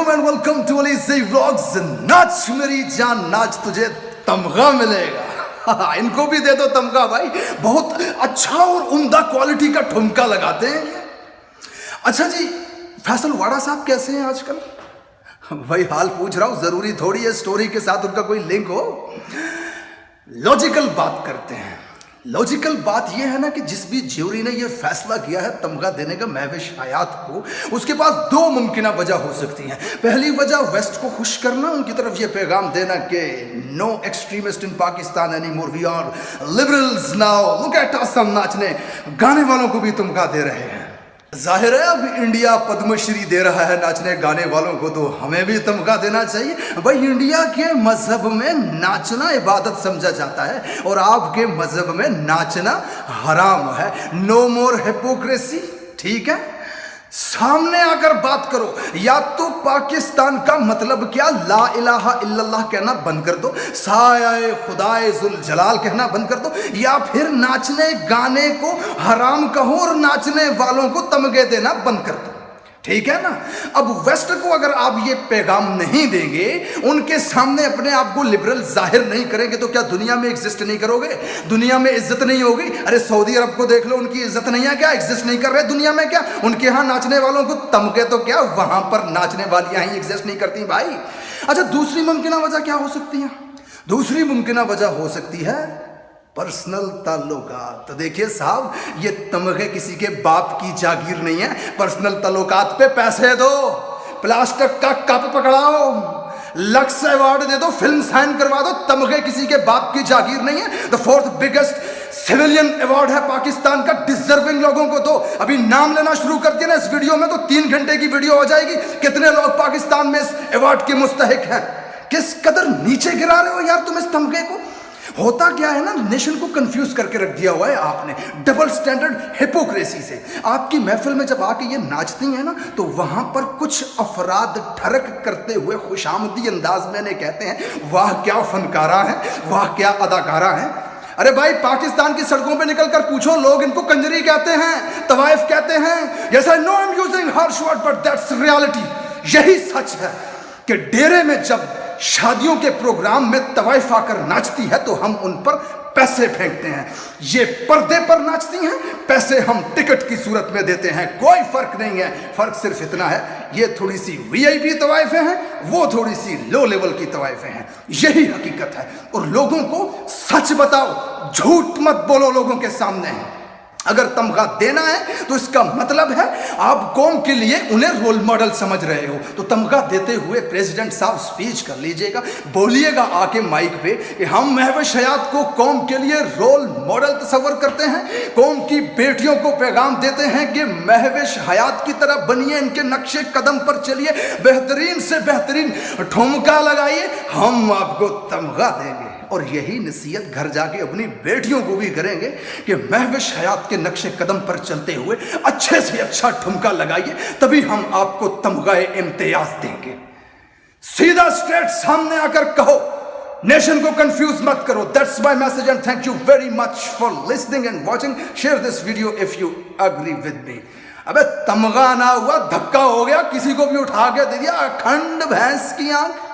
वालेकुम and welcome to Alizai vlogs. नाच मेरी जान नाच, तुझे तमगा मिलेगा। इनको भी दे दो तमगा भाई, बहुत अच्छा और उम्दा क्वालिटी का ठुमका लगाते हैं। अच्छा जी, फैसल वाड़ा साहब कैसे हैं आजकल? भाई हाल पूछ रहा हूं, जरूरी थोड़ी है स्टोरी के साथ उनका कोई लिंक हो। लॉजिकल बात करते हैं। लॉजिकल बात यह है ना कि जिस भी ज्यूरी ने यह फैसला किया है तमगा देने का महविश हयात को, उसके पास दो मुमकिन वजह हो सकती हैं। पहली वजह वेस्ट को खुश करना, उनकी तरफ यह पैगाम देना कि no extremist in Pakistan any more, we are liberals now, look at us. हम नाचने गाने वालों को भी तमगा दे रहे हैं। जाहिर है अब इंडिया पद्मश्री दे रहा है नाचने गाने वालों को, तो हमें भी तमगा देना चाहिए। भाई इंडिया के मजहब में नाचना इबादत समझा जाता है और आपके मजहब में नाचना हराम है। नो मोर हिपोक्रेसी, ठीक है? सामने आकर बात करो। या तो पाकिस्तान का मतलब क्या, ला इलाहा इल्लल्लाह कहना बंद कर दो, साये खुदाए जुल जलाल कहना बंद कर दो, या फिर नाचने गाने को हराम कहो और नाचने वालों को तमगे देना बंद कर दो, ठीक है ना? अब वेस्ट को अगर आप ये पैगाम नहीं देंगे, उनके सामने अपने आप को लिबरल जाहिर नहीं करेंगे, तो क्या दुनिया में एग्जिस्ट नहीं करोगे? दुनिया में इज्जत नहीं होगी? अरे सऊदी अरब को देख लो, उनकी इज्जत नहीं है क्या? एग्जिस्ट नहीं कर रहे दुनिया में क्या? उनके यहाँ नाचने वालों को तमगे तो क्या, वहां पर नाचने वालियां ही एग्जिस्ट नहीं करती भाई। अच्छा, दूसरी मुमकिन वजह क्या हो सकती है? दूसरी मुमकिन वजह हो सकती है पर्सनल ताल्लुकात। तो देखिए साहब, ये तमगे किसी के बाप की जागीर नहीं है। पर्सनल ताल्लुकात पे पैसे दो, प्लास्टिक का कप पकड़ाओ, लक्स अवार्ड दे दो, फिल्म साइन करवा दो, तमगे किसी के बाप की जागीर नहीं है। The fourth biggest civilian award है पाकिस्तान का, डिजर्विंग लोगों को दो। अभी नाम लेना शुरू कर दिया ना इस वीडियो में तो 3 घंटे की वीडियो हो जाएगी। कितने लोग पाकिस्तान में इस अवार्ड के मुस्तहिक हैं? किस कदर नीचे गिरा रहे हो यार तुम इस तमगे को। होता क्या है ना, नेशन को कंफ्यूज करके रख दिया हुआ है आपने डबल स्टैंडर्ड हिपोक्रेसी से। आपकी महफिल में जब आके ये नाचती हैं ना, तो वहां पर कुछ अफराद ठरक करते हुए खुशामदी अंदाज में ने कहते हैं, वाह क्या फनकारा है, वाह क्या अदाकारा है। अरे भाई, पाकिस्तान की सड़कों पे निकल कर पूछो, लोग इनको कंजरी कहते हैं, तवाइफ कहते हैं। Yes I know I am using harsh word but that's reality. यही सच है कि डेरे में जब शादियों के प्रोग्राम में तवाइफ आकर नाचती है तो हम उन पर पैसे फेंकते हैं। ये पर्दे पर नाचती हैं, पैसे हम टिकट की सूरत में देते हैं। कोई फर्क नहीं है, फर्क सिर्फ इतना है, ये थोड़ी सी वीआईपी तवाइफें हैं, वो थोड़ी सी लो लेवल की तवाइफें हैं। यही हकीकत है। और लोगों को सच बताओ, झूठ मत बोलो लोगों के सामने। अगर तमगा देना है तो इसका मतलब है आप कौम के लिए उन्हें रोल मॉडल समझ रहे हो। तो तमगा देते हुए प्रेसिडेंट साहब स्पीच कर लीजिएगा, बोलिएगा आके माइक पे कि हम महविश हयात को कौम के लिए रोल मॉडल तस्वर करते हैं। कौम की बेटियों को पैगाम देते हैं कि महविश हयात की तरह बनिए, इनके नक्शे कदम पर चलिए, बेहतरीन से बेहतरीन ठुमका लगाइए, हम आपको तमगा देंगे। और यही नसीहत घर जाके अपनी बेटियों को भी करेंगे कि महविश हयात के नक्शे कदम पर चलते हुए अच्छे से अच्छा ठुमका लगाइए, तभी हम आपको तमगाए इम्तियाज देंगे। सीधा स्ट्रेट सामने आकर कहो, नेशन को कंफ्यूज मत करो। That's my message and thank you very much for listening and watching. Share this video if you agree with me. अबे तमगा ना हुआ, धक्का हो गया, किसी को भी उठा के दे दिया, अखंड भैंस की आंख।